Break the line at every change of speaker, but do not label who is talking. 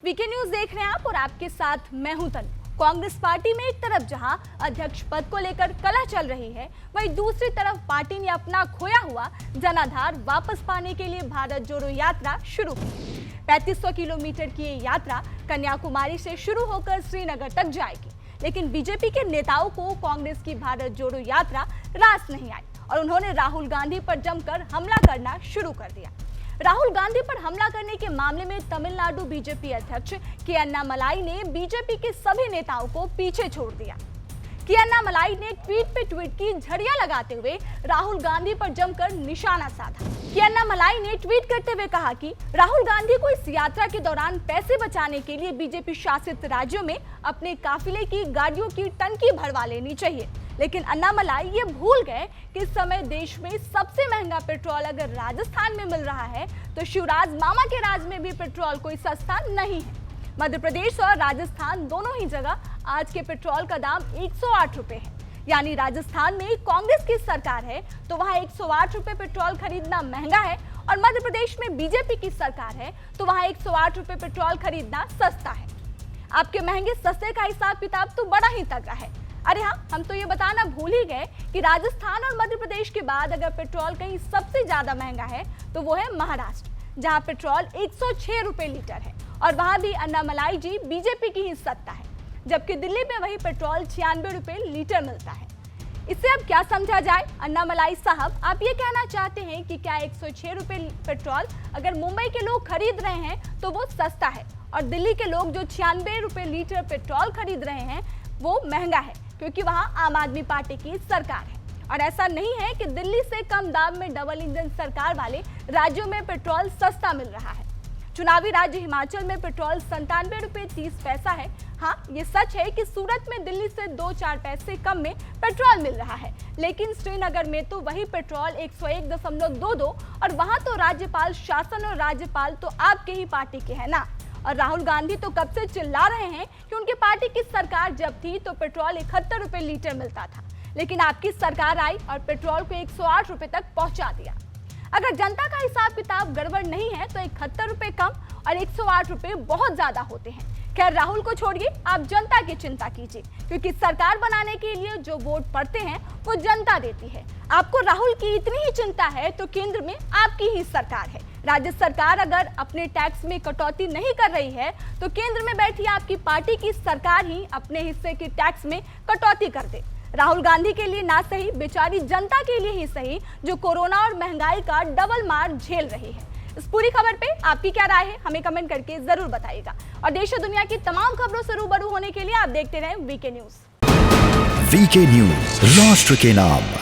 VK news देख रहे हैं आप और आपके साथ मैं हूं तनु। कांग्रेस पार्टी में एक तरफ जहां अध्यक्ष पद को लेकर कलह चल रही है, वहीं दूसरी तरफ पार्टी ने अपना खोया हुआ जनाधार वापस पाने के लिए भारत जोड़ो यात्रा शुरू की। 3500 किलोमीटर की ये यात्रा कन्याकुमारी से शुरू होकर श्रीनगर तक जाएगी, लेकिन बीजेपी के नेताओं को कांग्रेस की भारत जोड़ो यात्रा रास नहीं आई और उन्होंने राहुल गांधी पर जमकर हमला करना शुरू कर दिया। राहुल गांधी पर हमला करने के मामले में तमिलनाडु बीजेपी अध्यक्ष के अन्नामलाई ने बीजेपी के सभी नेताओं को पीछे छोड़ दिया। के अन्नामलाई ने ट्वीट पे ट्वीट की झड़ियां लगाते हुए राहुल गांधी पर जमकर निशाना साधा। के अन्नामलाई ने ट्वीट करते हुए कहा कि राहुल गांधी को इस यात्रा के दौरान पैसे बचाने के लिए बीजेपी शासित राज्यों में अपने काफिले की गाड़ियों की टंकी भरवा लेनी चाहिए, लेकिन अन्नामलाई ये भूल गए कि इस समय देश में सबसे महंगा पेट्रोल अगर राजस्थान में मिल रहा है तो शिवराज मामा के राज में भी पेट्रोल कोई सस्ता नहीं है। मध्य प्रदेश और राजस्थान दोनों ही जगह आज के पेट्रोल का दाम 108 रुपए है। यानी राजस्थान में कांग्रेस की सरकार है तो वहां 108 रुपए पेट्रोल खरीदना महंगा है और मध्य प्रदेश में बीजेपी की सरकार है तो वहां 108 रुपए पेट्रोल खरीदना सस्ता है। आपके महंगे सस्ते का हिसाब किताब तो बड़ा ही तगड़ा है। अरे हाँ, हम तो ये बताना भूल ही गए कि राजस्थान और मध्य प्रदेश के बाद अगर पेट्रोल कहीं सबसे ज्यादा महंगा है तो वो है महाराष्ट्र, जहां पेट्रोल 106 रुपए लीटर है और वहां भी अन्नामलाई जी बीजेपी की ही सत्ता है, जबकि दिल्ली में वही पेट्रोल 96 रुपए लीटर मिलता है। इससे अब क्या समझा जाए? अन्नामलाई साहब, आप ये कहना चाहते हैं कि क्या 106 रुपए पेट्रोल अगर मुंबई के लोग खरीद रहे हैं तो वो सस्ता है और दिल्ली के लोग जो 96 रुपए लीटर पेट्रोल खरीद रहे हैं वो महंगा है क्योंकि वहां आम आदमी पार्टी की सरकार है। और ऐसा नहीं है कि दिल्ली से कम दाम में डबल इंजन सरकार वाले राज्यों में पेट्रोल सस्ता मिल रहा है। चुनावी राज्य हिमाचल में पेट्रोल 97 रुपए 30 पैसा है। हाँ, ये सच है कि सूरत में दिल्ली से 2-4 पैसे कम में पेट्रोल मिल रहा है, लेकिन श्रीनगर में तो वही पेट्रोल 101.22 और वहां तो राज्यपाल शासन और राज्यपाल तो आपके ही पार्टी के है ना। और राहुल गांधी तो कब से चिल्ला रहे हैं कि उनकी पार्टी की सरकार जब थी तो पेट्रोल 71 रुपए लीटर मिलता था, लेकिन आपकी सरकार आई और पेट्रोल को 108 रुपए तक पहुंचा दिया। अगर जनता का हिसाब किताब गड़बड़ नहीं है तो 71 रुपए कम और 108 रुपए बहुत ज्यादा होते हैं। खैर, राहुल को छोड़िए, आप जनता की चिंता कीजिए, क्योंकि सरकार बनाने के लिए जो वोट पड़ते हैं वो जनता देती है। आपको राहुल की इतनी ही चिंता है तो केंद्र में आपकी ही सरकार है। राज्य सरकार अगर अपने टैक्स में कटौती नहीं कर रही है तो केंद्र में बैठी आपकी पार्टी की सरकार ही अपने हिस्से के टैक्स में कटौती कर दे। राहुल गांधी के लिए ना सही, बेचारी जनता के लिए ही सही, जो कोरोना और महंगाई का डबल मार झेल रही है। इस पूरी खबर पे आपकी क्या राय है, हमें कमेंट करके जरूर बताइएगा। और देश और दुनिया की तमाम खबरों से रूबरू होने के लिए आप देखते रहें वीके न्यूज।
वीके न्यूज, राष्ट्र के नाम।